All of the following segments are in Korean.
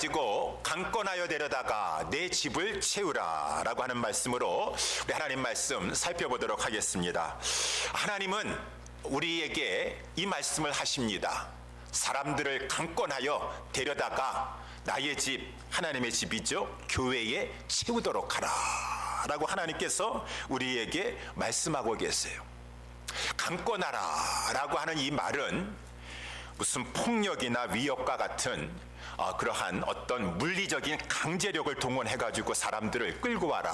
가지고 강권하여 데려다가 내 집을 채우라 라고 하는 말씀으로 우리 하나님 말씀 살펴보도록 하겠습니다. 하나님은 우리에게 이 말씀을 하십니다. 사람들을 강권하여 데려다가 나의 집, 하나님의 집이죠, 교회에 채우도록 하라 라고 하나님께서 우리에게 말씀하고 계세요. 강권하라 라고 하는 이 말은 무슨 폭력이나 위협과 같은 그러한 어떤 물리적인 강제력을 동원해가지고 사람들을 끌고 와라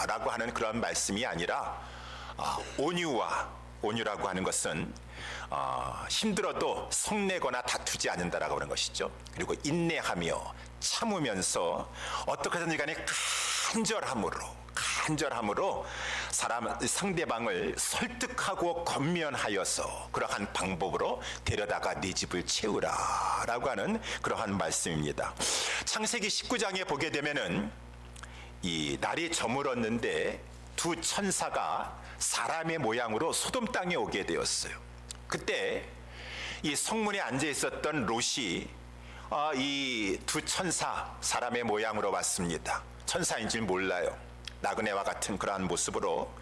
라고 하는 그런 말씀이 아니라 온유라고 하는 것은 힘들어도 성내거나 다투지 않는다라고 하는 것이죠. 그리고 인내하며 참으면서 어떻게 하든지 간에 간절함으로 상대방을 설득하고 건면하여서 그러한 방법으로 데려다가 네 집을 채우라 라고 하는 그러한 말씀입니다. 창세기 19장에 보게 되면은 이 날이 저물었는데 두 천사가 사람의 모양으로 소돔 땅에 오게 되었어요. 그때 이 성문에 앉아 있었던 롯이 이 두 천사 사람의 모양으로 왔습니다. 천사인 줄 몰라요. 나그네와 같은 그러한 모습으로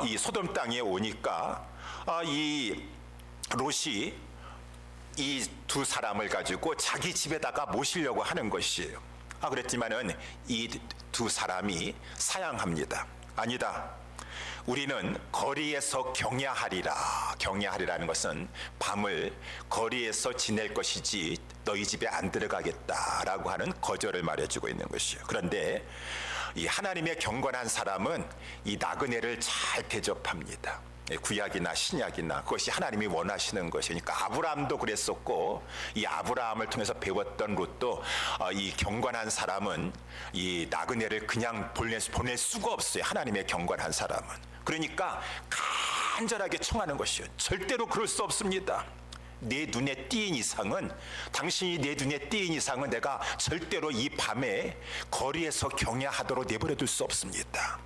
이 소돔 땅에 오니까 이 롯이 이 두 사람을 가지고 자기 집에다가 모시려고 하는 것이에요. 그랬지만은 이 두 사람이 사양합니다. 아니다. 우리는 거리에서 경야하리라는 것은 밤을 거리에서 지낼 것이지 너희 집에 안 들어가겠다라고 하는 거절을 말해주고 있는 것이에요. 그런데 이 하나님의 경건한 사람은 이 나그네를 잘 대접합니다. 구약이나 신약이나 그것이 하나님이 원하시는 것이니까 아브라함도 그랬었고, 이 아브라함을 통해서 배웠던 롯도 이 경건한 사람은 이 나그네를 그냥 보낼 수가 없어요. 하나님의 경건한 사람은. 그러니까 간절하게 청하는 것이요. 절대로 그럴 수 없습니다. 내 눈에 띄인 이상은, 당신이 내 눈에 띄인 이상은 내가 절대로 이 밤에 거리에서 경야하도록 내버려 둘 수 없습니다.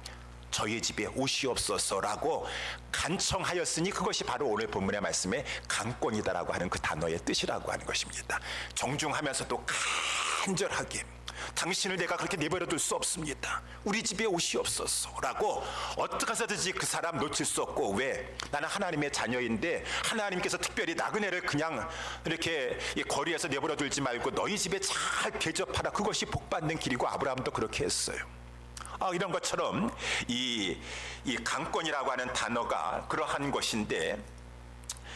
저희 집에 오시옵소서라고 간청하였으니 그것이 바로 오늘 본문의 말씀에 강권이다라고 하는 그 단어의 뜻이라고 하는 것입니다. 정중하면서도 간절하게, 당신을 내가 그렇게 내버려 둘 수 없습니다. 우리 집에 오시옵소서라고 어떻게 해서든지 그 사람 놓칠 수 없고, 왜? 나는 하나님의 자녀인데 하나님께서 특별히 나그네를 그냥 이렇게 거리에서 내버려 둘지 말고 너희 집에 잘 대접하라. 그것이 복받는 길이고 아브라함도 그렇게 했어요. 이런 것처럼 이 강권이라고 하는 단어가 그러한 것인데,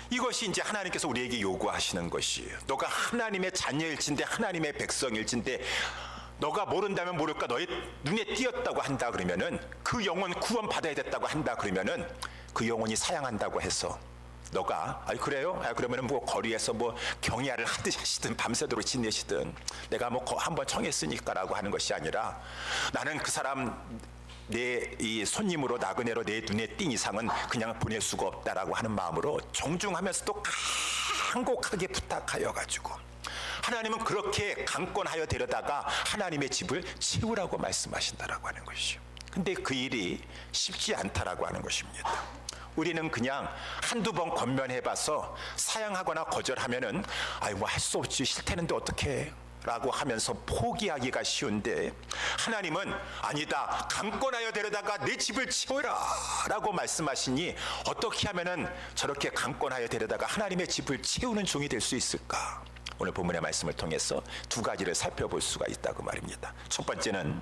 이것이 이제 하나님께서 우리에게 요구하시는 것이에요. 너가 하나님의 자녀일진데, 하나님의 백성일진데, 너가 모른다면 모를까 너의 눈에 띄었다고 한다 그러면은, 그 영혼 구원 받아야 됐다고 한다 그러면은, 그 영혼이 사양한다고 해서 너가 그래요? 그러면은 뭐 거리에서 뭐 경야를 하시든 밤새도록 지내시든 내가 뭐 한번 청했으니까라고 하는 것이 아니라, 나는 그 사람 내 이 손님으로 나그네로 내 눈에 띈 이상은 그냥 보낼 수가 없다라고 하는 마음으로 정중하면서도 간곡하게 부탁하여 가지고, 하나님은 그렇게 강권하여 데려다가 하나님의 집을 채우라고 말씀하신다라고 하는 것이죠. 근데 그 일이 쉽지 않다라고 하는 것입니다. 우리는 그냥 한두 번 권면해봐서 사양하거나 거절하면은 뭐 할 수 없지, 싫다는데 어떡해 라고 하면서 포기하기가 쉬운데, 하나님은 아니다, 강권하여 데려다가 내 집을 채워라 라고 말씀하시니, 어떻게 하면은 저렇게 강권하여 데려다가 하나님의 집을 채우는 종이 될 수 있을까? 오늘 본문의 말씀을 통해서 두 가지를 살펴볼 수가 있다고 말입니다. 첫 번째는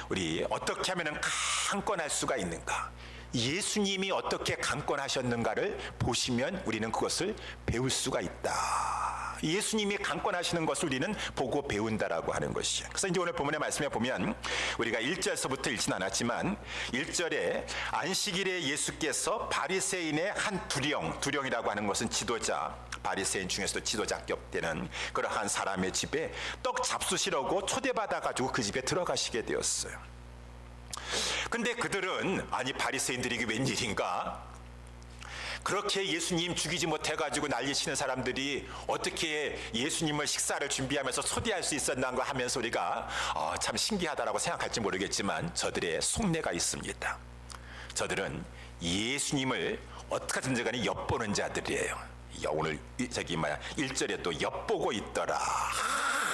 우리 어떻게 하면은 강권할 수가 있는가, 예수님이 어떻게 강권하셨는가를 보시면 우리는 그것을 배울 수가 있다. 예수님이 강권하시는 것을 우리는 보고 배운다라고 하는 것이죠. 그래서 이제 오늘 본문의 말씀에 보면 우리가 1절서부터 읽진 않았지만 1절에 안식일에 예수께서 바리새인의 한 두령이라고 하는 것은 지도자, 바리새인 중에서도 지도자급 되는 그러한 사람의 집에 떡 잡수시라고 초대받아가지고 그 집에 들어가시게 되었어요. 근데 그들은 바리새인들이 이게 웬일인가? 그렇게 예수님 죽이지 못해가지고 난리치는 사람들이 어떻게 예수님을 식사를 준비하면서 초대할 수 있었나 하면서 우리가 참 신기하다라고 생각할지 모르겠지만, 저들의 속내가 있습니다. 저들은 예수님을 어떻게든지 간에 엿보는 자들이에요. 오늘 1절에 또 엿보고 있더라.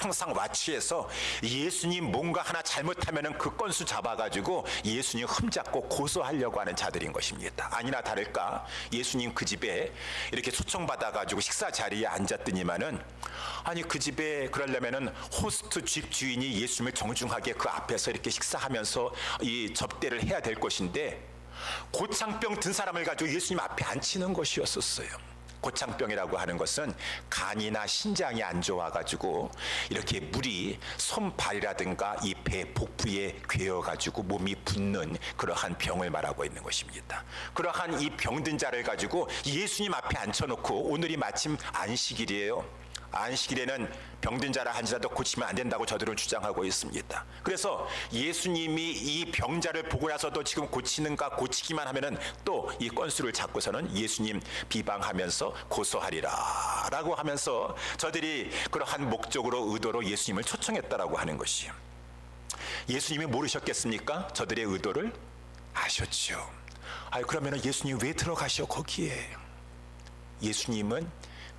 항상 와치해서 예수님 뭔가 하나 잘못하면은 그 건수 잡아가지고 예수님 흠잡고 고소하려고 하는 자들인 것입니다. 아니나 다를까 예수님 그 집에 이렇게 초청받아가지고 식사 자리에 앉았더니만은 아니 그 집에 그러려면은 호스트 집 주인이 예수님을 정중하게 그 앞에서 이렇게 식사하면서 이 접대를 해야 될 것인데 고창병 든 사람을 가지고 예수님 앞에 앉히는 것이었었어요. 고창병이라고 하는 것은 간이나 신장이 안 좋아가지고 이렇게 물이 손발이라든가 이 배 복부에 괴어가지고 몸이 붓는 그러한 병을 말하고 있는 것입니다. 그러한 이 병든 자를 가지고 예수님 앞에 앉혀놓고 오늘이 마침 안식일이에요. 안식일에는 병든 자라 한지라도 고치면 안 된다고 저들은 주장하고 있습니다. 그래서 예수님이 이 병자를 보고 나서도 지금 고치는가 고치기만 하면은 또 이 건수를 잡고서는 예수님 비방하면서 고소하리라 라고 하면서 저들이 그러한 목적으로 의도로 예수님을 초청했다라고 하는 것이에요. 예수님이 모르셨겠습니까? 저들의 의도를 아셨죠. 그러면 예수님 왜 들어가셔 거기에? 예수님은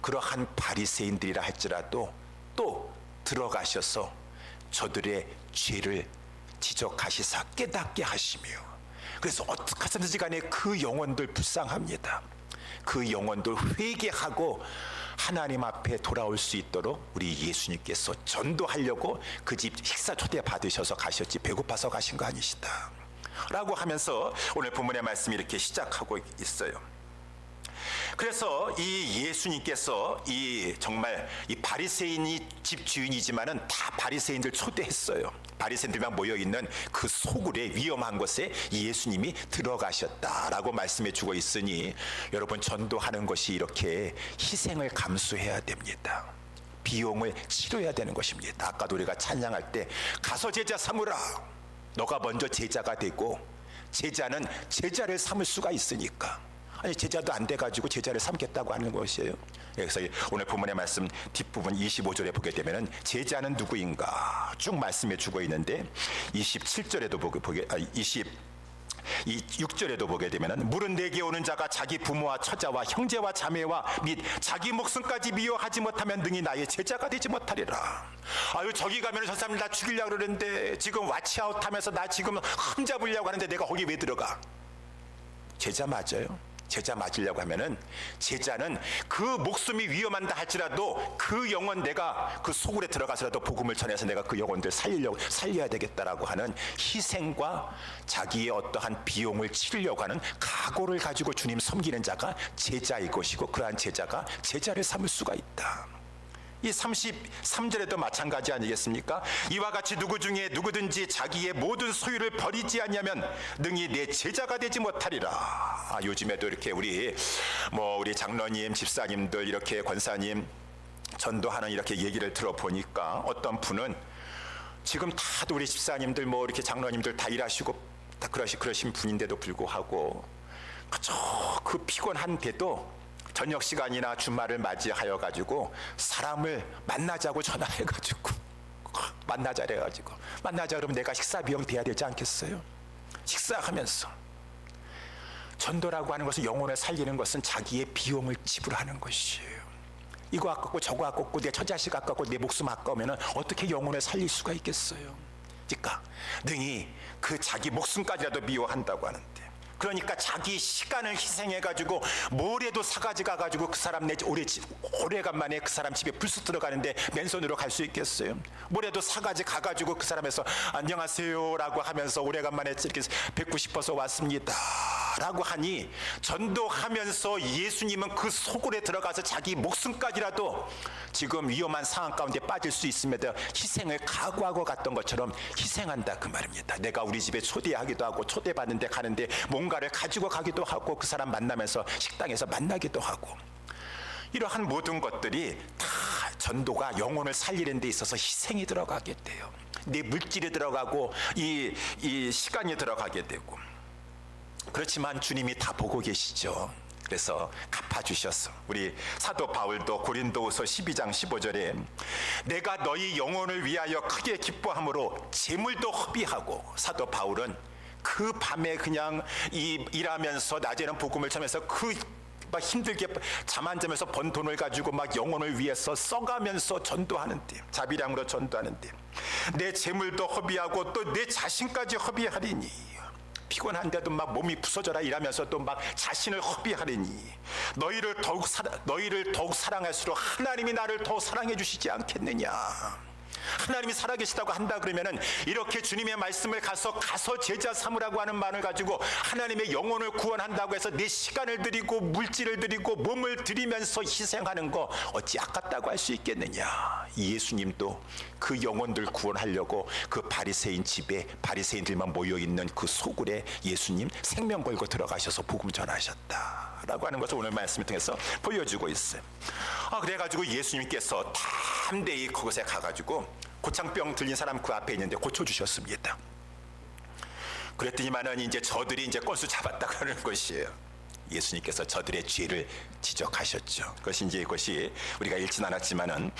그러한 바리새인들이라 할지라도 또 들어가셔서 저들의 죄를 지적하시사 깨닫게 하시며, 그래서 어떻게 하든지 간에 그 영혼들 불쌍합니다. 그 영혼들 회개하고 하나님 앞에 돌아올 수 있도록 우리 예수님께서 전도하려고 그 집 식사 초대 받으셔서 가셨지 배고파서 가신 거 아니시다 라고 하면서 오늘 본문의 말씀이 이렇게 시작하고 있어요. 그래서 이 예수님께서 정말 이 바리새인이 집 주인이지만은 다 바리새인들 초대했어요. 바리새인들만 모여 있는 그 소굴의 위험한 곳에 예수님이 들어가셨다라고 말씀해 주고 있으니 여러분, 전도하는 것이 이렇게 희생을 감수해야 됩니다. 비용을 치러야 되는 것입니다. 아까도 우리가 찬양할 때 가서 제자 삼으라. 너가 먼저 제자가 되고 제자는 제자를 삼을 수가 있으니까. 아니 제자도 안 돼가지고 제자를 삼겠다고 하는 것이에요. 그래서 오늘 본문의 말씀 뒷부분 25절에 보게 되면은 제자는 누구인가 쭉 말씀해 주고 있는데 27절에도 보게 26절에도 보게 되면은 물은 내게 오는 자가 자기 부모와 처자와 형제와 자매와 및 자기 목숨까지 미워하지 못하면 능히 나의 제자가 되지 못하리라. 저기 가면 저 사람 나 죽이려고 그러는데 지금 와치아웃하면서 나 지금 흠잡으려고 하는데 내가 거기 왜 들어가? 제자 맞아요? 제자 맞으려고 하면은 제자는 그 목숨이 위험한다 할지라도 그 영혼 내가 그 속으로 들어가서라도 복음을 전해서 내가 그 영혼들 살려야 되겠다라고 하는 희생과 자기의 어떠한 비용을 치르려고 하는 각오를 가지고 주님 섬기는 자가 제자일 것이고, 그러한 제자가 제자를 삼을 수가 있다. 이 33절에도 마찬가지 아니겠습니까? 이와 같이 누구 중에 누구든지 자기의 모든 소유를 버리지 않냐면 능히 내 제자가 되지 못하리라. 요즘에도 이렇게 우리 장로님, 집사님들, 이렇게 권사님 전도하는 이렇게 얘기를 들어보니까 어떤 분은 지금 다들 우리 집사님들 이렇게 장로님들 다 일하시고 다 그러신 분인데도 불구하고 그 피곤한데도 저녁 시간이나 주말을 맞이하여 가지고 사람을 만나자고 전화해 가지고 만나자 그러면 내가 식사 비용 대야 되지 않겠어요? 식사하면서 전도라고 하는 것은, 영혼을 살리는 것은 자기의 비용을 지불하는 것이에요. 이거 아깝고 저거 아깝고 내 처자식 아깝고 내 목숨 아까우면 어떻게 영혼을 살릴 수가 있겠어요? 그러니까 능히 그 자기 목숨까지라도 미워한다고 하는데, 그러니까 자기 시간을 희생해가지고 모레도 사가지 가가지고 그 사람 오래간만에 그 사람 집에 불쑥 들어가는데 맨손으로 갈 수 있겠어요? 모레도 사가지 가가지고 그 사람에서 안녕하세요 라고 하면서 오래간만에 이렇게 뵙고 싶어서 왔습니다 라고 하니, 전도하면서 예수님은 그 소굴에 들어가서 자기 목숨까지라도 지금 위험한 상황 가운데 빠질 수 있음에도 희생을 각오하고 갔던 것처럼 희생한다 그 말입니다. 내가 우리 집에 초대하기도 하고 초대받는데 가는데 뭔가를 가지고 가기도 하고 그 사람 만나면서 식당에서 만나기도 하고, 이러한 모든 것들이 다 전도가 영혼을 살리는 데 있어서 희생이 들어가게 돼요. 내 물질이 들어가고 이 시간이 들어가게 되고. 그렇지만 주님이 다 보고 계시죠. 그래서 갚아주셔서 우리 사도 바울도 고린도후서 12장 15절에 내가 너희 영혼을 위하여 크게 기뻐함으로 재물도 허비하고, 사도 바울은 그 밤에 그냥 일하면서 낮에는 복음을 전해서 그 막 힘들게 잠 안 자면서 번 돈을 가지고 막 영혼을 위해서 써가면서 전도하는데, 자비량으로 전도하는데 내 재물도 허비하고 또 내 자신까지 허비하리니, 피곤한데도 막 몸이 부서져라 일하면서 또 막 자신을 허비하리니 너희를 더욱 사랑할수록 하나님이 나를 더 사랑해 주시지 않겠느냐. 하나님이 살아계시다고 한다 그러면은 이렇게 주님의 말씀을 가서 제자 삼으라고 하는 말을 가지고 하나님의 영혼을 구원한다고 해서 내 시간을 드리고 물질을 드리고 몸을 드리면서 희생하는 거 어찌 아깝다고 할 수 있겠느냐. 예수님도 그 영혼들 구원하려고 그 바리새인 집에 바리새인들만 모여있는 그 소굴에 예수님 생명 걸고 들어가셔서 복음 전하셨다라고 하는 것을 오늘 말씀을 통해서 보여주고 있어요. 그래가지고 예수님께서 담대히 그곳에 가가지고 고창병 들린 사람 그 앞에 있는데 고쳐주셨습니다. 그랬더니만은 이제 저들이 이제 건수 잡았다 그러는 것이에요. 예수님께서 저들의 죄를 지적하셨죠. 그것이 우리가 읽진 않았지만은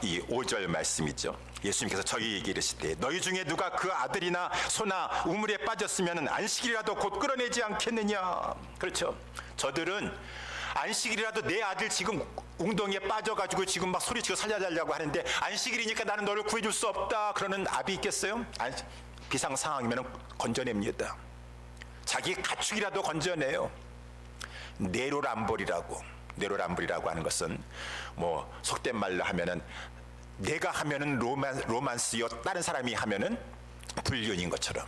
이 5절 말씀이죠. 예수님께서 저희에게 이르시되 너희 중에 누가 그 아들이나 소나 우물에 빠졌으면 안식일이라도 곧 끌어내지 않겠느냐. 그렇죠. 저들은 안식일이라도 내 아들 지금 웅덩이에 빠져가지고 지금 막 소리치고 살려달라고 하는데 안식일이니까 나는 너를 구해줄 수 없다 그러는 압이 있겠어요? 비상 상황이면 건져냅니다. 자기 가축이라도 건져내요. 내로남불이라고 하는 것은 뭐 속된 말로 하면은 내가 하면은 로만스요, 다른 사람이 하면은 불륜인 것처럼,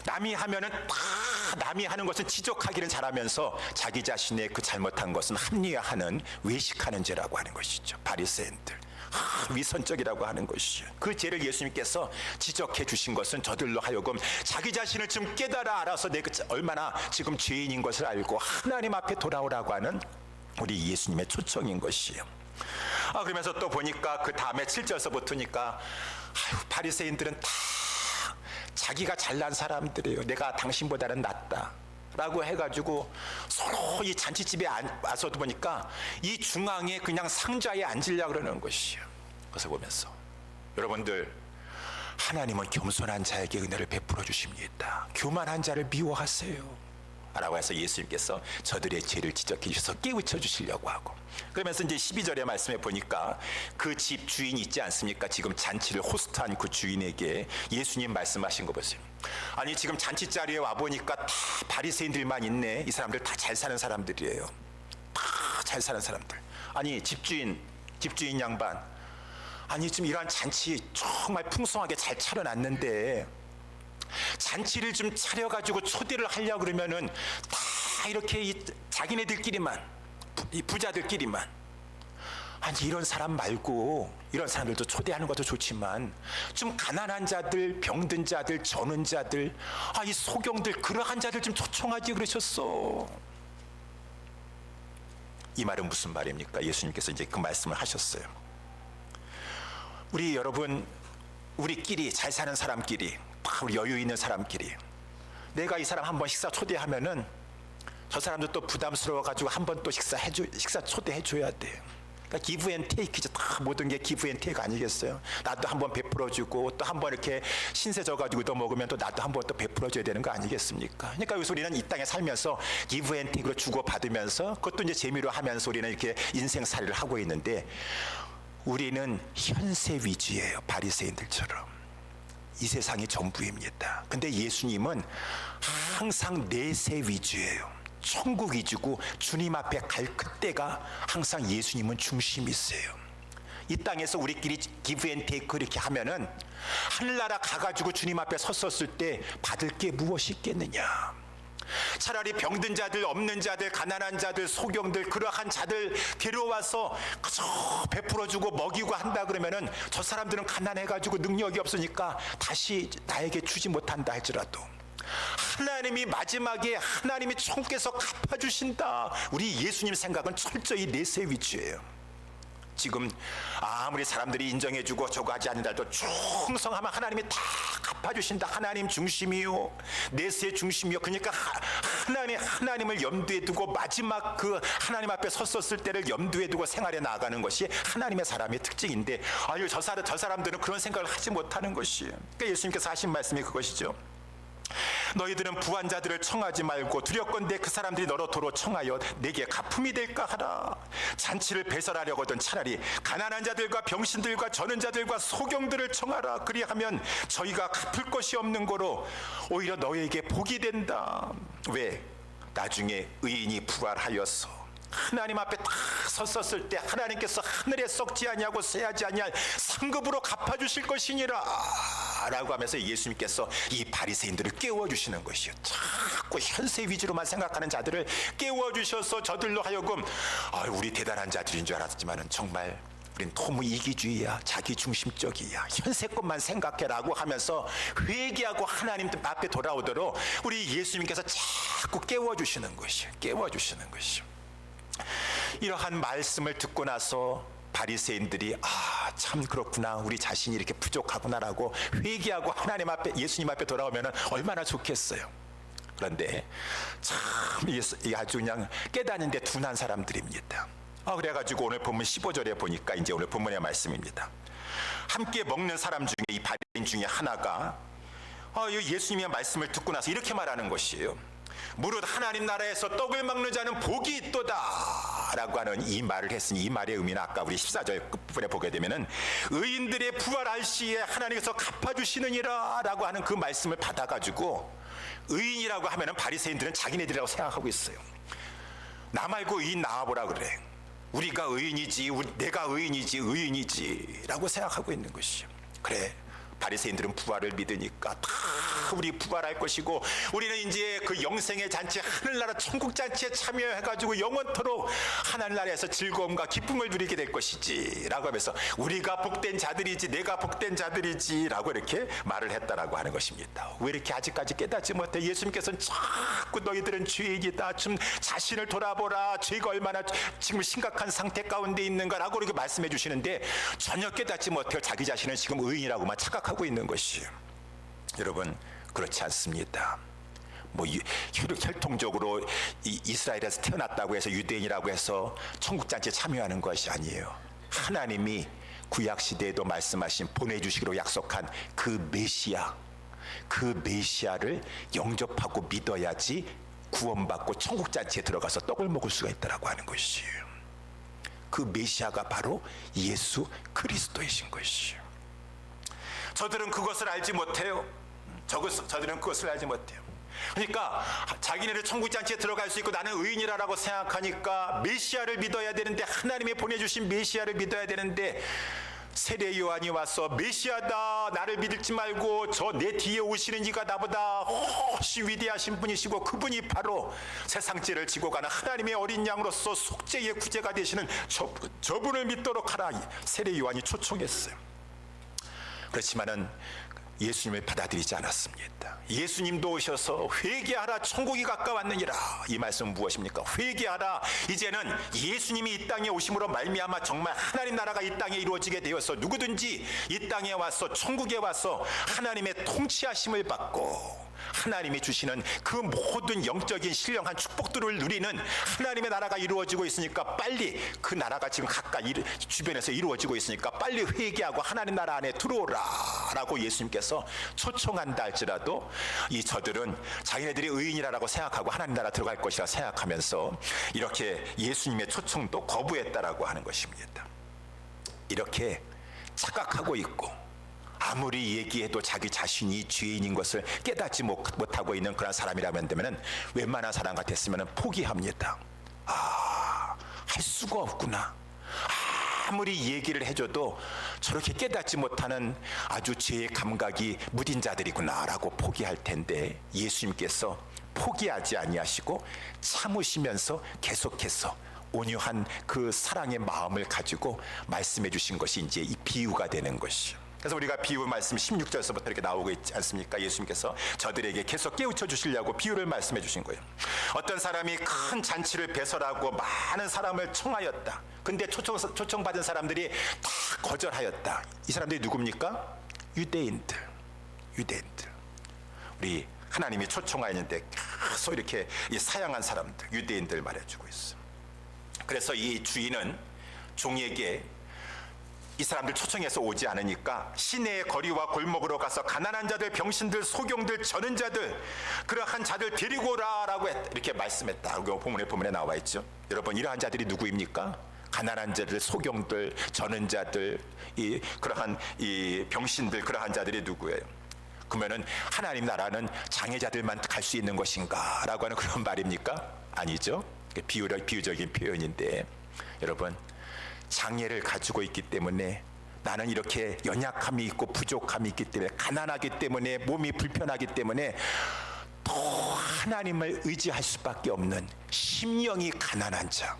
남이 하면은 다 남이 하는 것은 지적하기는 잘하면서 자기 자신의 그 잘못한 것은 합리화하는, 외식하는 죄라고 하는 것이죠. 바리새인들 위선적이라고 하는 것이죠. 그 죄를 예수님께서 지적해 주신 것은 저들로 하여금 자기 자신을 좀 깨달아 알아서 내가 얼마나 지금 죄인인 것을 알고 하나님 앞에 돌아오라고 하는 우리 예수님의 초청인 것이에요. 그러면서 또 보니까 그 다음에 7절서부터니까 바리새인들은 다 자기가 잘난 사람들이에요. 내가 당신보다는 낫다 라고 해가지고 서로 이 잔치집에 와서도 보니까 이 중앙에 그냥 상자에 앉으려고 그러는 것이에요. 그것을 보면서 여러분들, 하나님은 겸손한 자에게 은혜를 베풀어 주십니다. 교만한 자를 미워하세요 라고 해서 예수님께서 저들의 죄를 지적해 주셔서 깨우쳐 주시려고 하고, 그러면서 이제 12절의 말씀에 보니까 그 집 주인이 있지 않습니까? 지금 잔치를 호스트한 그 주인에게 예수님 말씀하신 거 보세요. 아니 지금 잔치 자리에 와보니까 다 바리새인들만 있네. 이 사람들 다 잘 사는 사람들이에요. 다 잘 사는 사람들. 아니 집주인 양반, 아니 지금 이러한 잔치 정말 풍성하게 잘 차려놨는데 잔치를 좀 차려가지고 초대를 하려고 그러면은 다 이렇게 자기네들끼리만, 이 부자들끼리만, 아니 이런 사람 말고 이런 사람들도 초대하는 것도 좋지만 좀 가난한 자들, 병든 자들, 저는 자들, 이 소경들, 그러한 자들 좀 초청하지 그러셨어. 이 말은 무슨 말입니까? 예수님께서 이제 그 말씀을 하셨어요. 우리 여러분, 우리끼리 잘 사는 사람끼리, 우리 여유 있는 사람끼리 내가 이 사람 한번 식사 초대하면은 저 사람도 또 부담스러워 가지고 한번 또 식사 초대해 줘야 돼. 그러니까 기브 앤 테이크죠. 다 모든 게 기브 앤 테이크 아니겠어요? 나도 한번 베풀어 주고 또 한번 이렇게 신세 져 가지고 또 먹으면 또 나도 한번 또 베풀어 줘야 되는 거 아니겠습니까? 그러니까 여기서 우리는 이 땅에 살면서 기브 앤 테이크로 주고 받으면서 그것도 이제 재미로 하면서 우리는 이렇게 인생살이를 하고 있는데, 우리는 현세 위주예요. 바리새인들처럼. 이 세상이 전부입니다. 근데 예수님은 항상 내세 위주예요. 천국 위주고 주님 앞에 갈 그때가 항상 예수님은 중심이세요. 이 땅에서 우리끼리 기브 앤 테이크 이렇게 하면은 하늘나라 가가지고 주님 앞에 섰었을 때 받을 게 무엇이 있겠느냐. 차라리 병든 자들, 없는 자들, 가난한 자들, 소경들, 그러한 자들 데려와서 그저 베풀어주고 먹이고 한다 그러면은 저 사람들은 가난해가지고 능력이 없으니까 다시 나에게 주지 못한다 할지라도 하나님이 마지막에 하나님이 천국에서 갚아주신다. 우리 예수님 생각은 철저히 내세 위주예요. 지금 아무리 사람들이 인정해주고 저거 하지 않는다도 충성하면 하나님이 다 갚아주신다. 하나님 중심이요, 내세 중심이요. 그러니까 하나님을 염두에 두고 마지막 그 하나님 앞에 섰었을 때를 염두에 두고 생활에 나아가는 것이 하나님의 사람의 특징인데, 저 사람들은 그런 생각을 하지 못하는 것이에요. 그러니까 예수님께서 하신 말씀이 그것이죠. 너희들은 부한 자들을 청하지 말고 두렵건대 그 사람들이 너로 도로 청하여 내게 가품이 될까 하라. 잔치를 배설하려거든 차라리 가난한 자들과 병신들과 저는 자들과 소경들을 청하라. 그리하면 저희가 갚을 것이 없는 거로 오히려 너희에게 복이 된다. 왜? 나중에 의인이 부활하여서 하나님 앞에 다 섰었을 때 하나님께서 하늘에 썩지 아니하고 쇠하지 아니할 상급으로 갚아주실 것이니라 라고 하면서 예수님께서 이 바리새인들을 깨워주시는 것이요. 자꾸 현세 위주로만 생각하는 자들을 깨워주셔서 저들로 하여금 우리 대단한 자들인 줄 알았지만 정말 우린 너무 이기주의야, 자기중심적이야, 현세 것만 생각해라고 하면서 회개하고 하나님 앞에 돌아오도록 우리 예수님께서 자꾸 깨워주시는 것이요. 깨워주시는 것이요. 이러한 말씀을 듣고 나서 바리새인들이 참 그렇구나, 우리 자신이 이렇게 부족하구나라고 회개하고 하나님 앞에, 예수님 앞에 돌아오면 얼마나 좋겠어요. 그런데 참 아주 그냥 깨닫는데 둔한 사람들입니다. 그래가지고 오늘 본문 15절에 보니까 이제 오늘 본문의 말씀입니다. 함께 먹는 사람 중에 이 바리새인 중에 하나가 예수님의 말씀을 듣고 나서 이렇게 말하는 것이에요. 무릇 하나님 나라에서 떡을 먹는 자는 복이 있도다 라고 하는 이 말을 했으니, 이 말의 의미는 아까 우리 14절 끝부분에 보게 되면은 의인들의 부활할 시에 하나님께서 갚아주시느니라 라고 하는 그 말씀을 받아가지고 의인이라고 하면은 바리새인들은 자기네들이라고 생각하고 있어요. 나 말고 의인 나와보라 그래. 우리가 의인이지, 내가 의인이지 라고 생각하고 있는 것이죠. 그래, 바리새인들은 부활을 믿으니까 다 우리 부활할 것이고 우리는 이제 그 영생의 잔치, 하늘나라 천국 잔치에 참여해가지고 영원토록 하늘나라에서 즐거움과 기쁨을 누리게 될 것이지 라고 하면서 우리가 복된 자들이지, 내가 복된 자들이지 라고 이렇게 말을 했다라고 하는 것입니다. 왜 이렇게 아직까지 깨닫지 못해? 예수님께서는 자꾸 너희들은 죄인이다, 좀 자신을 돌아보라, 죄가 얼마나 지금 심각한 상태 가운데 있는가라고 이렇게 말씀해 주시는데 전혀 깨닫지 못해요. 자기 자신은 지금 의인이라고만 착각하고 있는 것이에요. 여러분, 그렇지 않습니다. 혈통적으로 이스라엘에서 태어났다고 해서 유대인이라고 해서 천국잔치에 참여하는 것이 아니에요. 하나님이 구약시대에도 말씀하신, 보내주시기로 약속한 그 메시아를 영접하고 믿어야지 구원받고 천국잔치에 들어가서 떡을 먹을 수가 있다라고 하는 것이에요. 그 메시아가 바로 예수 그리스도이신 것이에요. 저들은 그것을 알지 못해요. 저들은 그것을 알지 못해요. 그러니까 자기네를 천국잔치에 들어갈 수 있고 나는 의인이라고 생각하니까 메시아를 믿어야 되는데, 하나님이 보내주신 메시아를 믿어야 되는데, 세례 요한이 와서 메시아다, 나를 믿지 말고 저 내 뒤에 오시는 이가 나보다 훨씬 위대하신 분이시고 그분이 바로 세상 죄를 지고 가는 하나님의 어린 양으로서 속죄의 구제가 되시는 저분을 믿도록 하라, 세례 요한이 초청했어요. 그렇지만은 예수님을 받아들이지 않았습니다. 예수님도 오셔서 회개하라, 천국이 가까웠느니라. 이 말씀은 무엇입니까? 회개하라. 이제는 예수님이 이 땅에 오심으로 말미암아 정말 하나님 나라가 이 땅에 이루어지게 되어서 누구든지 이 땅에 와서, 천국에 와서 하나님의 통치하심을 받고 하나님이 주시는 그 모든 영적인 신령한 축복들을 누리는 하나님의 나라가 이루어지고 있으니까 빨리, 그 나라가 지금 가까이 주변에서 이루어지고 있으니까 빨리 회개하고 하나님 나라 안에 들어오라 라고 예수님께서 초청한다 할지라도 저들은 자기네들이 의인이라고 생각하고 하나님 나라 들어갈 것이라 생각하면서 이렇게 예수님의 초청도 거부했다라고 하는 것입니다. 이렇게 착각하고 있고 아무리 얘기해도 자기 자신이 죄인인 것을 깨닫지 못하고 있는 그런 사람이라면 되면은 웬만한 사람 같았으면 포기합니다. 할 수가 없구나. 아무리 얘기를 해줘도 저렇게 깨닫지 못하는 아주 죄의 감각이 무딘 자들이구나 라고 포기할 텐데, 예수님께서 포기하지 아니하시고 참으시면서 계속해서 온유한 그 사랑의 마음을 가지고 말씀해 주신 것이 이제 이 비유가 되는 것이죠. 그래서 우리가 비유 말씀 16절서부터 이렇게 나오고 있지 않습니까? 예수님께서 저들에게 계속 깨우쳐 주시려고 비유를 말씀해 주신 거예요. 어떤 사람이 큰 잔치를 배설하고 많은 사람을 청하였다. 근데 초청받은 사람들이 다 거절하였다. 이 사람들이 누굽니까? 유대인들. 우리 하나님이 초청하였는데 계속 이렇게 사양한 사람들, 유대인들 말해주고 있어. 그래서 이 주인은 종에게 이 사람들 초청해서 오지 않으니까 시내의 거리와 골목으로 가서 가난한 자들, 병신들, 소경들, 저는 자들, 그러한 자들 데리고 오라라고 이렇게 말씀했다. 본문에 나와 있죠. 여러분, 이러한 자들이 누구입니까? 가난한 자들, 소경들, 저는 자들, 그러한 병신들, 그러한 자들이 누구예요? 그러면은 하나님 나라는 장애자들만 갈 수 있는 것인가라고 하는 그런 말입니까? 아니죠. 비유적인 표현인데, 여러분, 장애를 가지고 있기 때문에, 나는 이렇게 연약함이 있고 부족함이 있기 때문에, 가난하기 때문에, 몸이 불편하기 때문에 또 하나님을 의지할 수밖에 없는 심령이 가난한 자,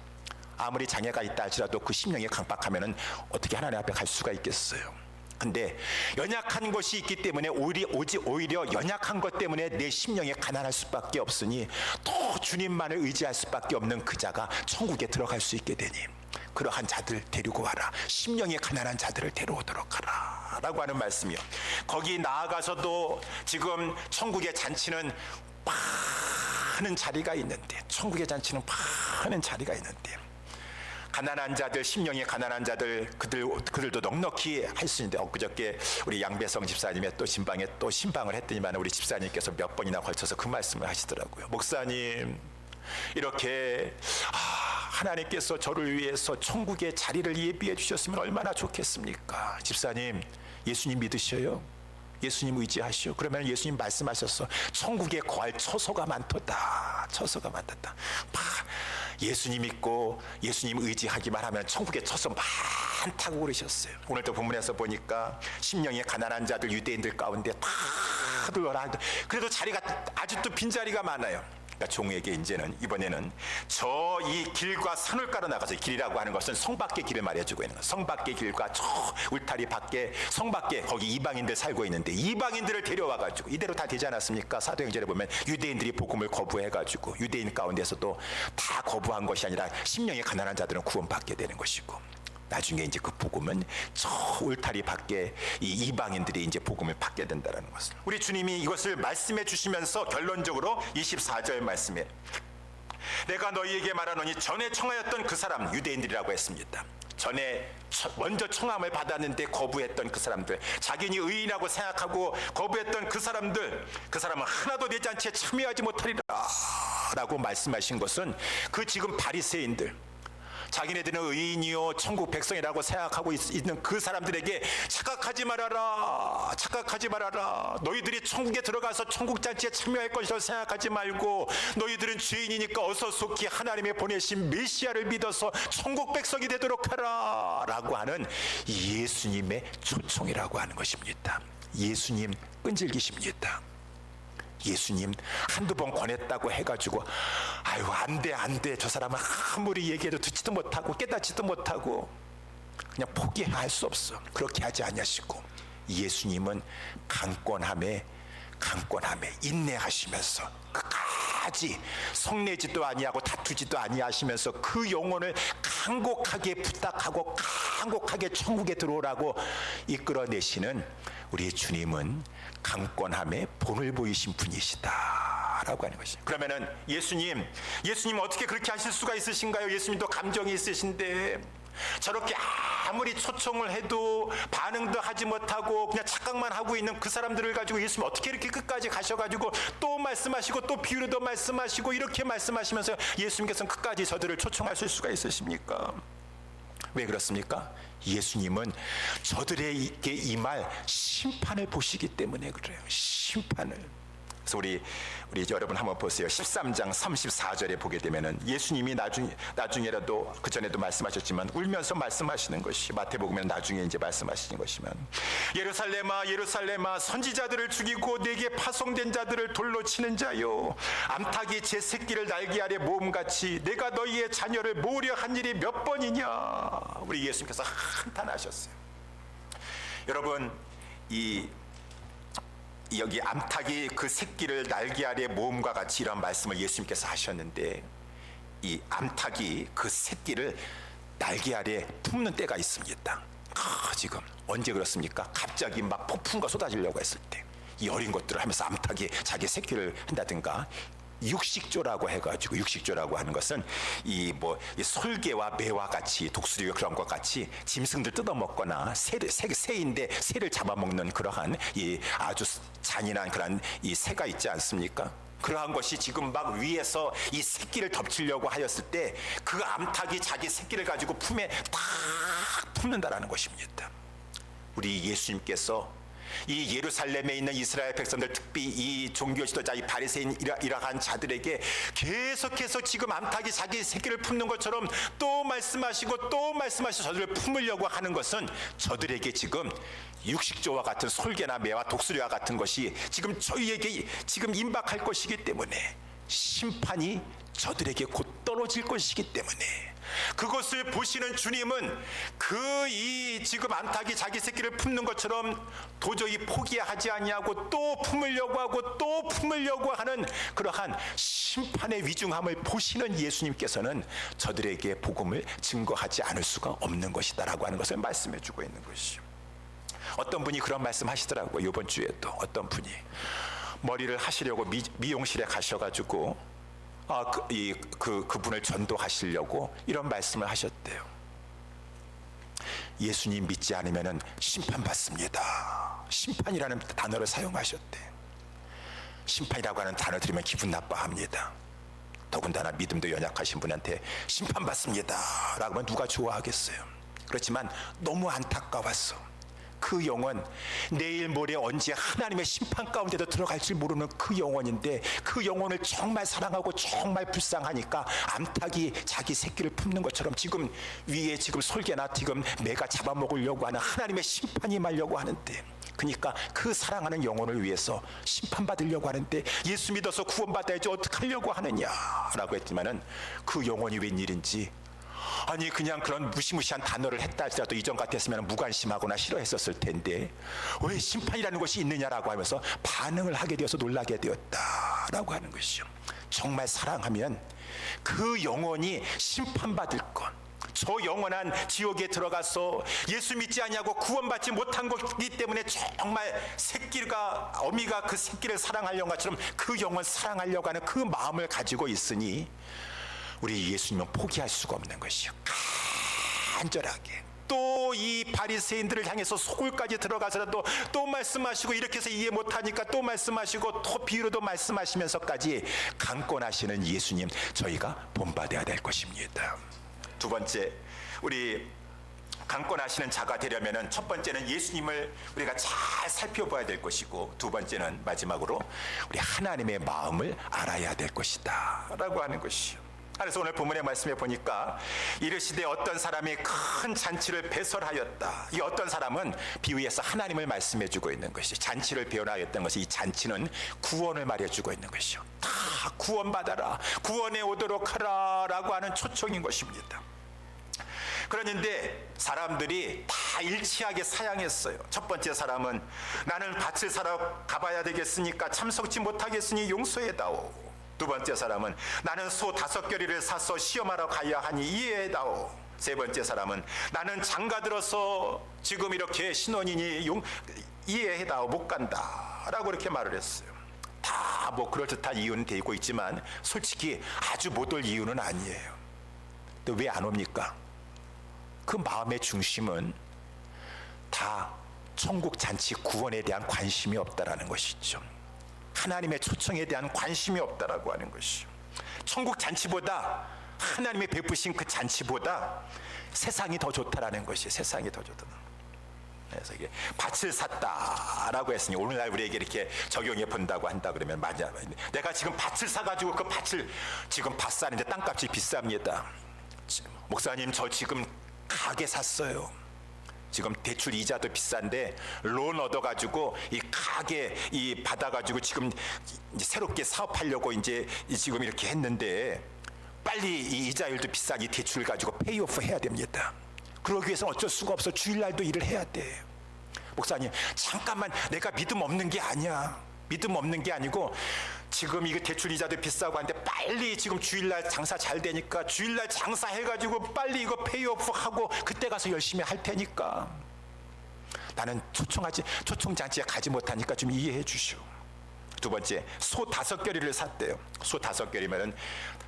아무리 장애가 있다 할지라도 그 심령이 강박하면은 어떻게 하나님 앞에 갈 수가 있겠어요? 근데 연약한 것이 있기 때문에 오히려 연약한 것 때문에 내 심령이 가난할 수밖에 없으니 또 주님만을 의지할 수밖에 없는 그 자가 천국에 들어갈 수 있게 되니, 그러한 자들 데리고 와라, 심령이 가난한 자들을 데려오도록 하라 라고 하는 말씀이요. 거기 나아가서도 지금 천국의 잔치는 많은 자리가 있는데, 천국의 잔치는 많은 자리가 있는데, 가난한 자들, 심령이 가난한 자들, 그들도 넉넉히 할 수 있는데, 엊그저께 우리 양배성 집사님의 또 진방에 또 신방을 했더니만 우리 집사님께서 몇 번이나 걸쳐서 그 말씀을 하시더라고요. 목사님, 이렇게 하나님께서 저를 위해서 천국의 자리를 예비해 주셨으면 얼마나 좋겠습니까? 집사님, 예수님 믿으셔요? 예수님 의지하시오. 그러면 예수님 말씀하셨어. 천국에 거할 처소가 많도다. 처소가 많다. 예수님 믿고 예수님 의지하기만 하면 천국에 처소 많다고 그러셨어요. 오늘도 본문에서 보니까 심령이 가난한 자들, 유대인들 가운데 다 들어라. 그래도 자리가 아직도 빈자리가 많아요. 그러니까 종에게 이번에는 저 이 길과 산을 깔아 나가서, 길이라고 하는 것은 성 밖의 길을 말해주고 있는 거예요. 성 밖의 길과 저 울타리 밖에, 성 밖에 거기 이방인들 살고 있는데, 이방인들을 데려와가지고, 이대로 다 되지 않았습니까? 사도행전에 보면 유대인들이 복음을 거부해가지고, 유대인 가운데서도 다 거부한 것이 아니라 심령이 가난한 자들은 구원받게 되는 것이고, 나중에 이제 그 복음은 저 울타리 밖에 이 이방인들이 이제 복음을 받게 된다는 것을 우리 주님이 이것을 말씀해 주시면서 결론적으로 24절 말씀에, 내가 너희에게 말하노니 전에 청하였던 그 사람, 유대인들이라고 했습니다. 전에 먼저 청함을 받았는데 거부했던 그 사람들, 자기니 의인하고 생각하고 거부했던 그 사람들, 그 사람은 하나도 내 잔치에 참여하지 못하리라 라고 말씀하신 것은, 그 지금 바리새인들, 자기네들은 의인이요 천국 백성이라고 생각하고 있는 그 사람들에게 착각하지 말아라, 착각하지 말아라. 너희들이 천국에 들어가서 천국 잔치에 참여할 것이라고 생각하지 말고, 너희들은 죄인이니까 어서 속히 하나님의 보내신 메시아를 믿어서 천국 백성이 되도록 하라 라고 하는 예수님의 초청이라고 하는 것입니다. 예수님 끈질기십니다. 예수님 한두 번 권했다고 해가지고 아유 안돼 저 사람은 아무리 얘기해도 듣지도 못하고 깨닫지도 못하고 그냥 포기할 수 없어, 그렇게 하지 않으시고, 예수님은 강권함에 인내하시면서 끝까지 성내지도 아니하고 다투지도 아니하시면서 그 영혼을 간곡하게 부탁하고 간곡하게 천국에 들어오라고 이끌어내시는 우리 주님은 강권함에 본을 보이신 분이시다 라고 하는 것이죠. 그러면은 예수님 어떻게 그렇게 하실 수가 있으신가요? 예수님도 감정이 있으신데 저렇게 아무리 초청을 해도 반응도 하지 못하고 그냥 착각만 하고 있는 그 사람들을 가지고 예수님 어떻게 이렇게 끝까지 가셔가지고 또 말씀하시고 또 비유로도 말씀하시고 이렇게 말씀하시면서 예수님께서는 끝까지 저들을 초청하실 수가 있으십니까? 왜 그렇습니까? 예수님은 저들에게 임할 심판을 보시기 때문에 그래요. 심판을. 그래서 우리 여러분 한번 보세요. 13장 34절에 보게 되면은 예수님이 나중에라도 그 전에도 말씀하셨지만 울면서 말씀하시는 것이, 마태복음에 나중에 이제 말씀하시는 것이면, 예루살렘아 예루살렘아 선지자들을 죽이고 내게 파송된 자들을 돌로 치는 자요, 암탉이 제 새끼를 날개 아래 모음같이 내가 너희의 자녀를 모으려 한 일이 몇 번이냐. 우리 예수님께서 한탄하셨어요. 여러분, 여기 암탉이 그 새끼를 날개 아래 모음과 같이 이런 말씀을 예수님께서 하셨는데, 이 암탉이 그 새끼를 날개 아래 품는 때가 있습니다. 지금 언제 그렇습니까? 갑자기 막 폭풍과 쏟아지려고 했을 때, 이 어린 것들을 하면서 암탉이 자기 새끼를 한다든가 육식조라고 해가지고, 육식조라고 하는 것은 이 솔개와 매와 같이, 독수리 그런 것 같이 짐승들 뜯어먹거나 새인데 새를 잡아먹는 그러한 이 아주 잔인한 그런 이 새가 있지 않습니까? 그러한 것이 지금 막 위에서 이 새끼를 덮치려고 하였을 때 그 암탉이 자기 새끼를 가지고 품에 탁 품는다라는 것입니다. 우리 예수님께서 이 예루살렘에 있는 이스라엘 백성들, 특히 이 종교 지도자, 이 바리새인 이러한 자들에게 계속해서 지금 암탉이 자기 새끼를 품는 것처럼 또 말씀하시고 또 말씀하시고 저들을 품으려고 하는 것은 저들에게 지금 육식조와 같은 솔개나 매와 독수리와 같은 것이 지금 저희에게 지금 임박할 것이기 때문에, 심판이 저들에게 곧 떨어질 것이기 때문에, 그것을 보시는 주님은 지금 암탉이 자기 새끼를 품는 것처럼 도저히 포기하지 아니하고 또 품으려고 하고 또 품으려고 하는 그러한 심판의 위중함을 보시는 예수님께서는 저들에게 복음을 증거하지 않을 수가 없는 것이다라고 하는 것을 말씀해 주고 있는 것이죠. 어떤 분이 그런 말씀 하시더라고요. 이번 주에도 어떤 분이 머리를 하시려고 미용실에 가셔가지고 그분을 전도하시려고 이런 말씀을 하셨대요. 예수님 믿지 않으면 심판받습니다. 심판이라는 단어를 사용하셨대. 심판이라고 하는 단어 들으면 기분 나빠합니다. 더군다나 믿음도 연약하신 분한테 심판받습니다 라고 하면 누가 좋아하겠어요. 그렇지만 너무 안타까웠어. 그 영혼, 내일 모레 언제 하나님의 심판 가운데도 들어갈지 모르는 그 영혼인데, 그 영혼을 정말 사랑하고 정말 불쌍하니까 암탉이 자기 새끼를 품는 것처럼 지금 위에 지금 솔개나 지금 매가 잡아먹으려고 하는 하나님의 심판이 임하려고 하는데, 그러니까 그 사랑하는 영혼을 위해서 심판받으려고 하는데 예수 믿어서 구원받아야지 어떡하려고 하느냐라고 했지만은, 그 영혼이 웬일인지, 아니 그냥 그런 무시무시한 단어를 했다 할지라도 이전 같았으면 무관심하거나 싫어했었을 텐데 왜 심판이라는 것이 있느냐라고 하면서 반응을 하게 되어서 놀라게 되었다라고 하는 것이죠. 정말 사랑하면 그 영혼이 심판받을 것, 저 영원한 지옥에 들어가서 예수 믿지 아니하고 구원받지 못한 것이기 때문에 정말 어미가 그 새끼를 사랑하려는 것처럼 그 영혼 사랑하려고 하는 그 마음을 가지고 있으니 우리 예수님은 포기할 수가 없는 것이요. 간절하게 또 이 바리새인들을 향해서 속을까지 들어가서라도 또 말씀하시고, 이렇게 해서 이해 못하니까 또 말씀하시고 또 비유로도 말씀하시면서까지 강권하시는 예수님, 저희가 본받아야 될 것입니다. 두 번째, 우리 강권하시는 자가 되려면은 첫 번째는 예수님을 우리가 잘 살펴봐야 될 것이고, 두 번째는 마지막으로 우리 하나님의 마음을 알아야 될 것이다 라고 하는 것이요. 그래서 오늘 본문의 말씀에 보니까 이르시되 어떤 사람이 큰 잔치를 배설하였다. 이 어떤 사람은 비유에서 하나님을 말씀해 주고 있는 것이, 잔치를 배설하였던 것이, 이 잔치는 구원을 말해 주고 있는 것이요. 다 구원받아라, 구원에 오도록 하라 라고 하는 초청인 것입니다. 그런데 사람들이 다 일치하게 사양했어요. 첫 번째 사람은 나는 밭을 사러 가봐야 되겠으니까 참석지 못하겠으니 용서해다오. 두 번째 사람은 나는 소 5겨리를 사서 시험하러 가야 하니 이해해다오. 세 번째 사람은 나는 장가 들어서 지금 이렇게 신혼이니 이해해다오, 못 간다 라고 이렇게 말을 했어요. 다 그럴듯한 이유는 되고 있지만 솔직히 아주 못 올 이유는 아니에요. 근데 왜 안 옵니까? 그 마음의 중심은 다 천국 잔치 구원에 대한 관심이 없다라는 것이죠. 하나님의 초청에 대한 관심이 없다라고 하는 것이죠. 천국 잔치보다, 하나님의 베푸신 그 잔치보다 세상이 더 좋다라는 것이, 세상이 더 좋다. 그래서 이게 밭을 샀다라고 했으니 오늘날 우리에게 이렇게 적용해 본다고 한다 그러면, 맞아, 내가 지금 밭을 사가지고 그 밭을 지금 밭 사는데 땅값이 비쌉니다. 목사님 저 지금 가게 샀어요. 지금 대출 이자도 비싼데 론 얻어가지고 이 가게 받아가지고 지금 새롭게 사업하려고 이제 지금 이렇게 했는데 빨리 이 이자율도 비싼 이 대출을 가지고 페이오프 해야 됩니다. 그러기 위해서는 어쩔 수가 없어. 주일날도 일을 해야 돼. 목사님 잠깐만, 내가 믿음 없는 게 아니야. 믿음 없는 게 아니고 지금 이거 대출 이자도 비싸고 한데 빨리 지금 주일날 장사 잘 되니까 주일날 장사해가지고 빨리 이거 페이오프 하고 그때 가서 열심히 할 테니까 나는 초청잔치에 가지 못하니까 좀 이해해 주시오. 두 번째, 소 5결이를 샀대요. 소 5결이면은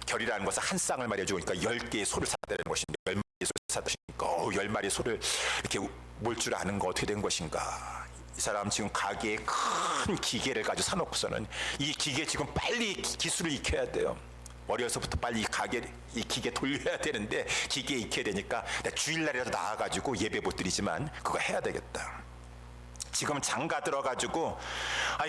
결이라는 것은 한 쌍을 말해주고, 그러니까 10개의 소를 샀다는 것인데 10마리 소를 샀다니까 10마리 소를 이렇게 몰 줄 아는 거 어떻게 된 것인가. 이 사람 지금 가게에 큰 기계를 가지고 사놓고서는 이 기계 지금 빨리 기술을 익혀야 돼요. 어려서부터 빨리 이 기계 돌려야 되는데 기계에 익혀야 되니까 주일날이라도 나와가지고 예배 못 드리지만 그거 해야 되겠다. 지금 장가 들어가지고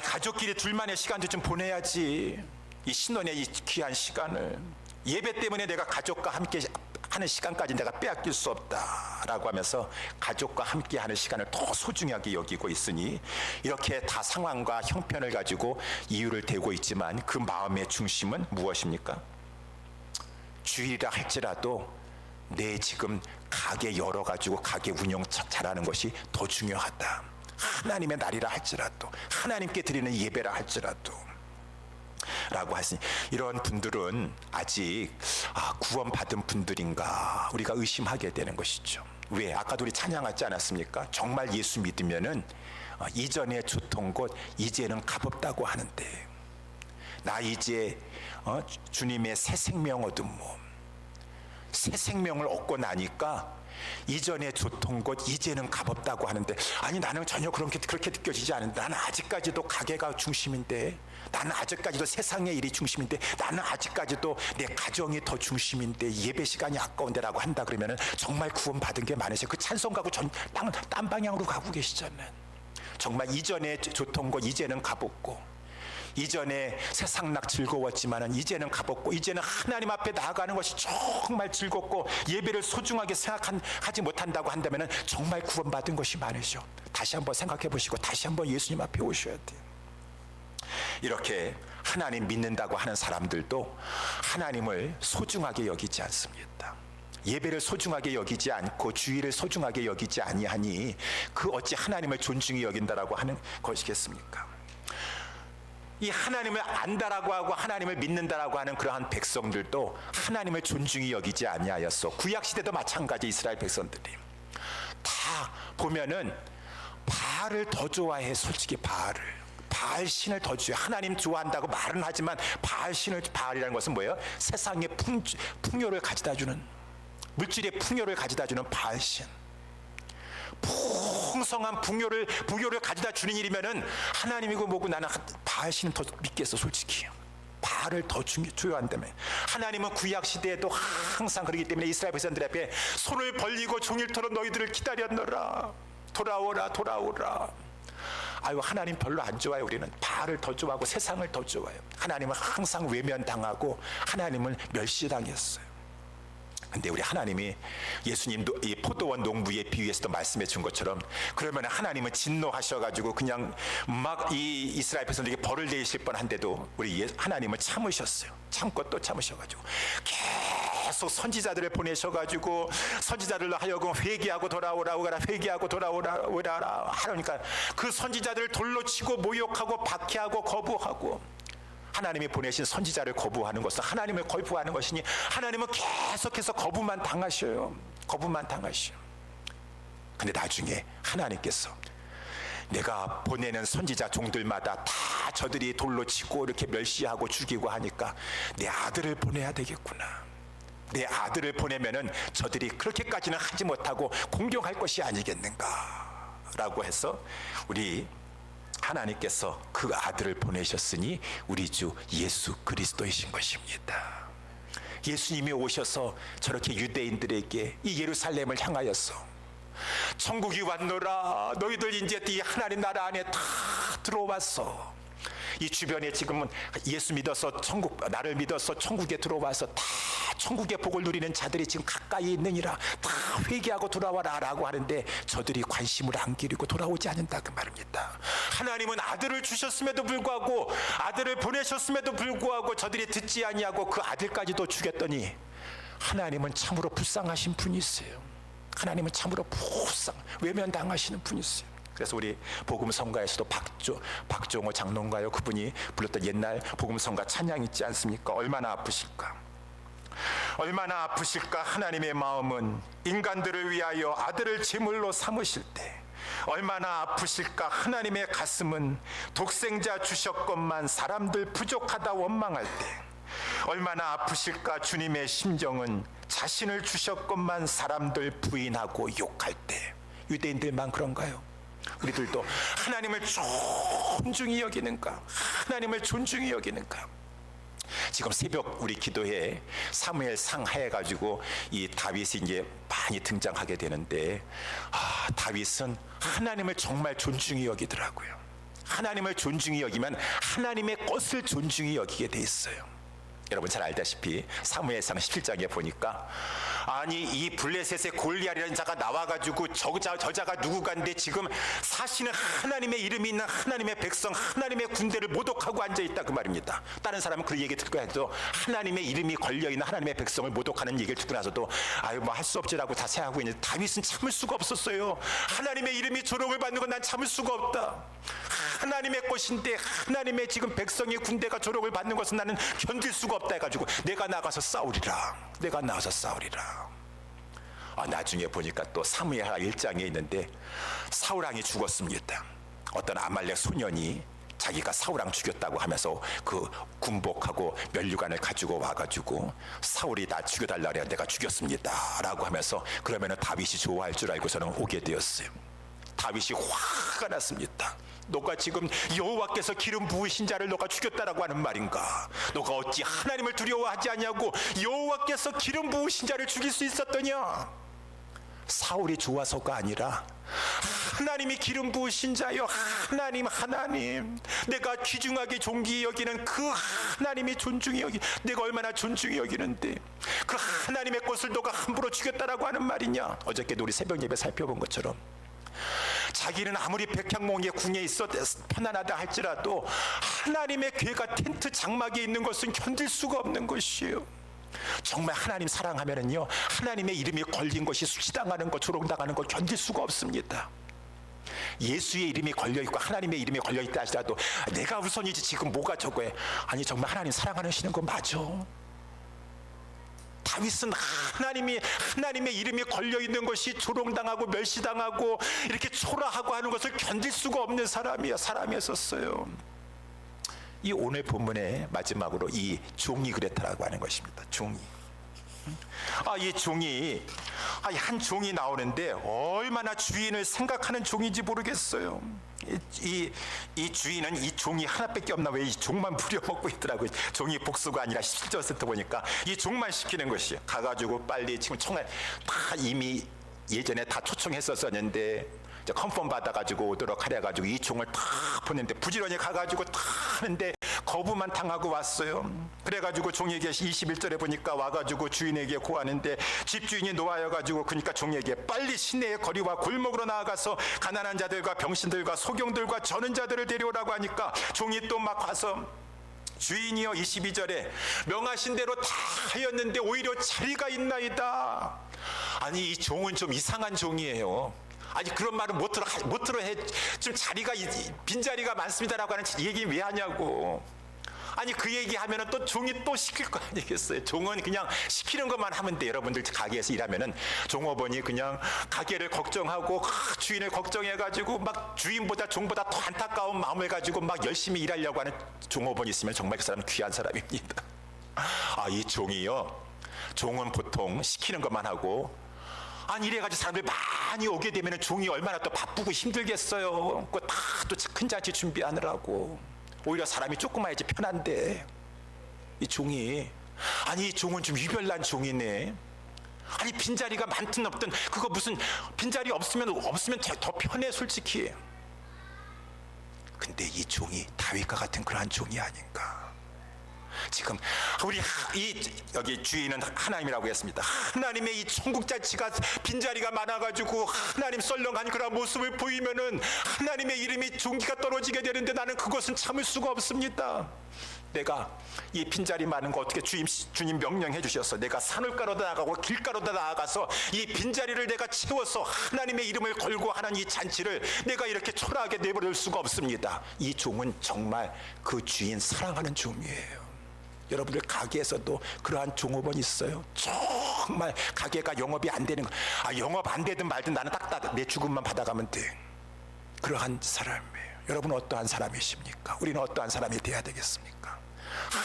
가족끼리 둘만의 시간도 좀 보내야지. 이 신혼의 이 귀한 시간을 예배 때문에 내가 가족과 함께 하는 시간까지 내가 빼앗길 수 없다라고 하면서 가족과 함께 하는 시간을 더 소중하게 여기고 있으니 이렇게 다 상황과 형편을 가지고 이유를 대고 있지만 그 마음의 중심은 무엇입니까? 주일이라 할지라도 내 지금 가게 열어가지고 가게 운영 잘하는 것이 더 중요하다. 하나님의 날이라 할지라도, 하나님께 드리는 예배라 할지라도 라고 하시니, 이런 분들은 아직 구원받은 분들인가 우리가 의심하게 되는 것이죠. 왜? 아까도 우리 찬양하지 않았습니까? 정말 예수 믿으면은 이전에 좋던 곳 이제는 값없다고 하는데, 나 이제 주님의 새 생명 얻은 몸, 새 생명을 얻고 나니까 이전에 좋던 곳 이제는 값없다고 하는데, 아니 나는 전혀 그렇게 느껴지지 않는데, 나는 아직까지도 가게가 중심인데, 나는 아직까지도 세상의 일이 중심인데, 나는 아직까지도 내 가정이 더 중심인데 예배 시간이 아까운데 라고 한다 그러면 정말 구원받은 게 많으세요. 그 찬송 가고 딴 방향으로 가고 계시잖아요. 정말 이전에 좋던 것 이제는 값없고, 이전에 세상락 즐거웠지만은 이제는 값없고, 이제는 하나님 앞에 나아가는 것이 정말 즐겁고 예배를 소중하게 생각하지 못한다고 한다면은 정말 구원받은 것이 많으죠. 다시 한번 생각해 보시고 다시 한번 예수님 앞에 오셔야 돼요. 이렇게 하나님 믿는다고 하는 사람들도 하나님을 소중하게 여기지 않습니다. 예배를 소중하게 여기지 않고 주일을 소중하게 여기지 아니하니 그 어찌 하나님을 존중히 여긴다라고 하는 것이겠습니까? 이 하나님을 안다라고 하고 하나님을 믿는다라고 하는 그러한 백성들도 하나님을 존중히 여기지 아니하였어. 구약시대도 마찬가지. 이스라엘 백성들이 다 보면은 바알을 더 좋아해. 솔직히 바알 신을 더 좋아해. 하나님 좋아한다고 말은 하지만 바알이라는 것은 뭐예요? 세상의 풍요를 가져다 주는, 물질의 풍요를 가져다 주는 바알 신. 풍성한 풍요를 가져다 주는 일이면은 하나님이고 뭐고 나는 바알 신은 더 믿겠어. 솔직히 바알을 더 중요한다며. 하나님은 구약 시대에도 항상 그러기 때문에 이스라엘 백성들 앞에 손을 벌리고 종일토록 너희들을 기다렸노라. 돌아오라. 아유, 하나님 별로 안 좋아요. 우리는 바알을 더 좋아하고 세상을 더 좋아해요. 하나님은 항상 외면당하고 하나님을 멸시당했어요. 근데 우리 하나님이 예수님도 이 포도원 농부의 비유에서도 말씀해 준 것처럼, 그러면 하나님은 진노하셔가지고 그냥 막 이 이스라엘 백성들에게 벌을 내리실 뻔한데도 우리 하나님은 참으셨어요. 참고 또 참으셔가지고 계속 선지자들을 보내셔가지고 선지자들로 하여금 회개하고 돌아오라고 하라, 회개하고 돌아오라 하니까 그 선지자들을 돌로 치고 모욕하고 박해하고 거부하고, 하나님이 보내신 선지자를 거부하는 것은 하나님을 거부하는 것이니 하나님은 계속해서 거부만 당하셔요. 근데 나중에 하나님께서 내가 보내는 선지자 종들마다 다 저들이 돌로 치고 이렇게 멸시하고 죽이고 하니까 내 아들을 보내야 되겠구나. 내 아들을 보내면은 저들이 그렇게까지는 하지 못하고 공경할 것이 아니겠는가 라고 해서 우리 하나님께서 그 아들을 보내셨으니 우리 주 예수 그리스도이신 것입니다. 예수님이 오셔서 저렇게 유대인들에게 이 예루살렘을 향하여서 천국이 왔노라, 너희들 이제 이 하나님 나라 안에 다 들어왔어. 이 주변에 지금은 예수 믿어서 나를 믿어서 천국에 들어와서 다 천국의 복을 누리는 자들이 지금 가까이 있느니라, 다 회개하고 돌아와라 라고 하는데 저들이 관심을 안 기리고 돌아오지 않는다 그 말입니다. 하나님은 아들을 주셨음에도 불구하고, 아들을 보내셨음에도 불구하고 저들이 듣지 아니하고 그 아들까지도 죽였더니 하나님은 참으로 불쌍하신 분이세요. 하나님은 참으로 외면당하시는 분이세요. 그래서 우리 복음성가에서도 박종호 장로인가요? 그분이 불렀던 옛날 복음성가 찬양 있지 않습니까? 얼마나 아프실까 하나님의 마음은 인간들을 위하여 아들을 제물로 삼으실 때 얼마나 아프실까. 하나님의 가슴은 독생자 주셨건만 사람들 부족하다 원망할 때. 얼마나 아프실까. 주님의 심정은 자신을 주셨건만 사람들 부인하고 욕할 때. 유대인들만 그런가요? 우리들도 하나님을 존중히 여기는가? 하나님을 존중히 여기는가? 지금 새벽 우리 기도회 사무엘상 해가지고 이 다윗이 이제 많이 등장하게 되는데, 다윗은 하나님을 정말 존중히 여기더라고요. 하나님을 존중히 여기면 하나님의 것을 존중히 여기게 돼 있어요. 여러분 잘 알다시피 사무엘상 17장에 보니까, 아니 이 블레셋의 골리앗이라는 자가 나와가지고 저자가 누구간데 지금 사실은 하나님의 이름이 있는 하나님의 백성, 하나님의 군대를 모독하고 앉아있다, 그 말입니다. 다른 사람은 그 얘기 듣고 해도 하나님의 이름이 걸려있는 하나님의 백성을 모독하는 얘기를 듣고 나서도 아유 뭐 할 수 없지라고 다 생각하고 있는데, 다윗은 참을 수가 없었어요. 하나님의 이름이 조롱을 받는 건 난 참을 수가 없다. 하나님의 것인데 하나님의 지금 백성의 군대가 조롱을 받는 것은 나는 견딜 수가 없다 해가지고 내가 나가서 싸우리라. 내가 나가서 싸우리라. 나중에 보니까 또 사무엘하 1장에 있는데 사울왕이 죽었습니다. 어떤 아말렉 소년이 자기가 사울왕 죽였다고 하면서 그 군복하고 면류관을 가지고 와가지고 사울이 나 죽여달라 그래 내가 죽였습니다 라고 하면서, 그러면은 다윗이 좋아할 줄 알고서는 오게 되었어요. 다윗이 화가 났습니다. 너가 지금 여호와께서 기름 부으신 자를 너가 죽였다라고 하는 말인가? 너가 어찌 하나님을 두려워하지 않냐고 여호와께서 기름 부으신 자를 죽일 수 있었더냐? 사울이 좋아서가 아니라 하나님이 기름 부으신 자여, 하나님 내가 귀중하게 존귀히 여기는 그 하나님이 존중히 여기, 내가 얼마나 존중히 여기는데 그 하나님의 것을 너가 함부로 죽였다라고 하는 말이냐? 어저께도 우리 새벽 예배 살펴본 것처럼 자기는 아무리 백향목의 궁에 있어 편안하다 할지라도 하나님의 궤가 텐트 장막에 있는 것은 견딜 수가 없는 것이에요. 정말 하나님 사랑하면은요, 하나님의 이름이 걸린 것이 수치당하는 것, 조롱당하는 것 견딜 수가 없습니다. 예수의 이름이 걸려있고 하나님의 이름이 걸려있다 하시더라도 내가 우선이지 지금 뭐가 저거에, 아니 정말 하나님 사랑하시는 거 맞아. 다윗은 하나님의 이름이 걸려있는 것이 조롱당하고 멸시당하고 이렇게 초라하고 하는 것을 견딜 수가 없는 사람이었어요. 이 오늘 본문의 마지막으로 이 종이 그랬다라고 하는 것입니다. 종이. 이 종이, 한 종이 나오는데 얼마나 주인을 생각하는 종인지 모르겠어요. 이 주인은 이 종이 하나밖에 없나, 왜 이 종만 부려먹고 있더라고요. 종이 복수가 아니라 17절 보니까 이 종만 시키는 것이, 가가지고 빨리 지금 청해 다 이미 예전에 다 초청했었었는데 컨펌 받아가지고 오도록 하래가지고 이 종을 다 보냈는데 부지런히 가가지고 다 하는데 거부만 당하고 왔어요. 그래가지고 종에게 21절에 보니까 와가지고 주인에게 고하는데, 집주인이 노하여가지고 그러니까 종에게 빨리 시내의 거리와 골목으로 나아가서 가난한 자들과 병신들과 소경들과 저는 자들을 데려오라고 하니까 종이 또 막 가서, 주인이여 22절에 명하신 대로 다 하였는데 오히려 자리가 있나이다. 아니 이 종은 좀 이상한 종이에요. 아니 그런 말은 못 들어 해. 좀 자리가 빈자리가 많습니다라고 하는 얘기 왜 하냐고. 아니 그 얘기하면은 또 종이 또 시킬 거 아니겠어요. 종은 그냥 시키는 것만 하면 돼. 여러분들 가게에서 일하면은 종업원이 그냥 가게를 걱정하고 주인을 걱정해가지고 막 주인보다 종보다 더 안타까운 마음을 가지고 막 열심히 일하려고 하는 종업원이 있으면 정말 그 사람은 귀한 사람입니다. 이 종이요, 종은 보통 시키는 것만 하고, 이래가지고 사람들이 많이 오게 되면 종이 얼마나 또 바쁘고 힘들겠어요. 그거 다 또 큰 잔치 준비하느라고. 오히려 사람이 조그마해지 편한데 이 종이, 이 종은 좀 유별난 종이네. 빈자리가 많든 없든 그거 무슨 빈자리 없으면 더 편해 솔직히. 근데 이 종이 다윗과 같은 그러한 종이 아닌가. 지금 우리 여기 주인은 하나님이라고 했습니다. 하나님의 이 천국자치가 빈자리가 많아가지고 하나님 썰렁한 그런 모습을 보이면은 하나님의 이름이 존귀가 떨어지게 되는데 나는 그것은 참을 수가 없습니다. 내가 이 빈자리 많은 거 어떻게 주님 명령해 주셨어. 내가 산울가로다 나가고 길가로다 나아가서 이 빈자리를 내가 채워서 하나님의 이름을 걸고 하는 이 잔치를 내가 이렇게 초라하게 내버릴 수가 없습니다. 이 종은 정말 그 주인 사랑하는 종이에요. 여러분들 가게에서도 그러한 종업원이 있어요. 정말 가게가 영업이 안 되는 거. 영업 안 되든 말든 나는 딱 내 주급만 받아가면 돼. 그러한 사람이에요. 여러분 어떠한 사람이십니까? 우리는 어떠한 사람이 되어야 되겠습니까?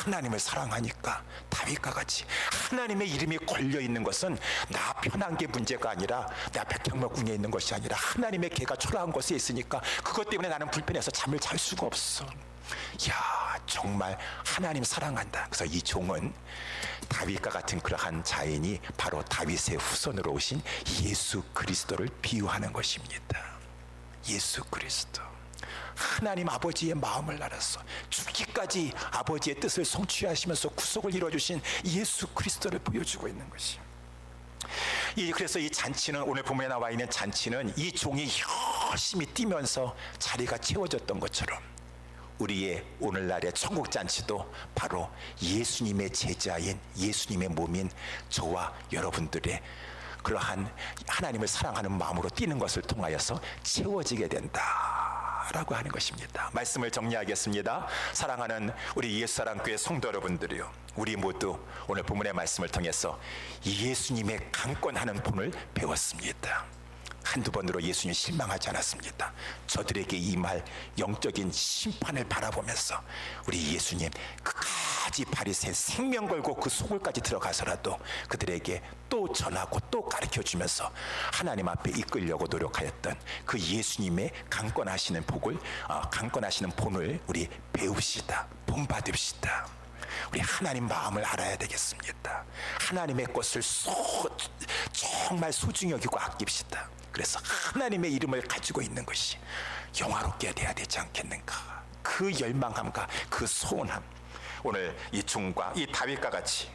하나님을 사랑하니까 다윗과 같이 하나님의 이름이 걸려 있는 것은 나 편한 게 문제가 아니라 나 백향목궁에 있는 것이 아니라 하나님의 계가 초라한 곳에 있으니까 그것 때문에 나는 불편해서 잠을 잘 수가 없어. 야, 정말 하나님 사랑한다. 그래서 이 종은 다윗과 같은 그러한 자인이 바로 다윗의 후손으로 오신 예수 그리스도를 비유하는 것입니다. 예수 그리스도, 하나님 아버지의 마음을 알아서 죽기까지 아버지의 뜻을 성취하시면서 구속을 이루어주신 예수 그리스도를 보여주고 있는 것이. 그래서 이 잔치는, 오늘 본문에 나와 있는 잔치는 이 종이 열심히 뛰면서 자리가 채워졌던 것처럼 우리의 오늘날의 천국 잔치도 바로 예수님의 제자인, 예수님의 몸인 저와 여러분들의 그러한 하나님을 사랑하는 마음으로 뛰는 것을 통하여서 채워지게 된다라고 하는 것입니다. 말씀을 정리하겠습니다. 사랑하는 우리 옛사랑교회 성도 여러분들이요, 우리 모두 오늘 본문의 말씀을 통해서 예수님의 강권하는 본을 배웠습니다. 한두 번으로 예수님 실망하지 않았습니다. 저들에게 임할 영적인 심판을 바라보면서 우리 예수님 끝까지 바리새 생명 걸고 그 속을까지 들어가서라도 그들에게 또 전하고 또 가르쳐주면서 하나님 앞에 이끌려고 노력하였던 그 예수님의 강권하시는 복을, 강권하시는 본을 우리 배웁시다. 본받읍시다. 우리 하나님 마음을 알아야 되겠습니다. 하나님의 것을 정말 소중히 여기고 아낍시다. 그래서 하나님의 이름을 가지고 있는 것이 영화롭게 돼야 되지 않겠는가. 그 열망함과 그 소원함, 오늘 이 종과 이 다윗과 같이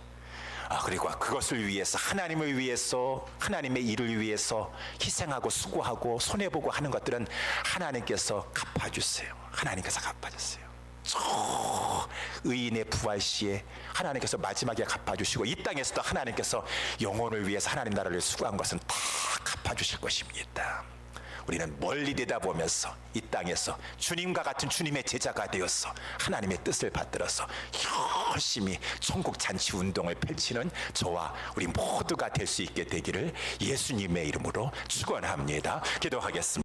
그리고 그것을 위해서, 하나님을 위해서, 하나님의 일을 위해서 희생하고 수고하고 손해보고 하는 것들은 하나님께서 갚아주세요. 하나님께서 갚아주세요. 저 의인의 부활 시에 하나님께서 마지막에 갚아주시고 이 땅에서도 하나님께서 영혼을 위해서 하나님 나라를 수고한 것은 다 갚아주실 것입니다. 우리는 멀리 내다보면서 이 땅에서 주님과 같은 주님의 제자가 되어서 하나님의 뜻을 받들어서 열심히 천국 잔치 운동을 펼치는 저와 우리 모두가 될 수 있게 되기를 예수님의 이름으로 축원합니다. 기도하겠습니다.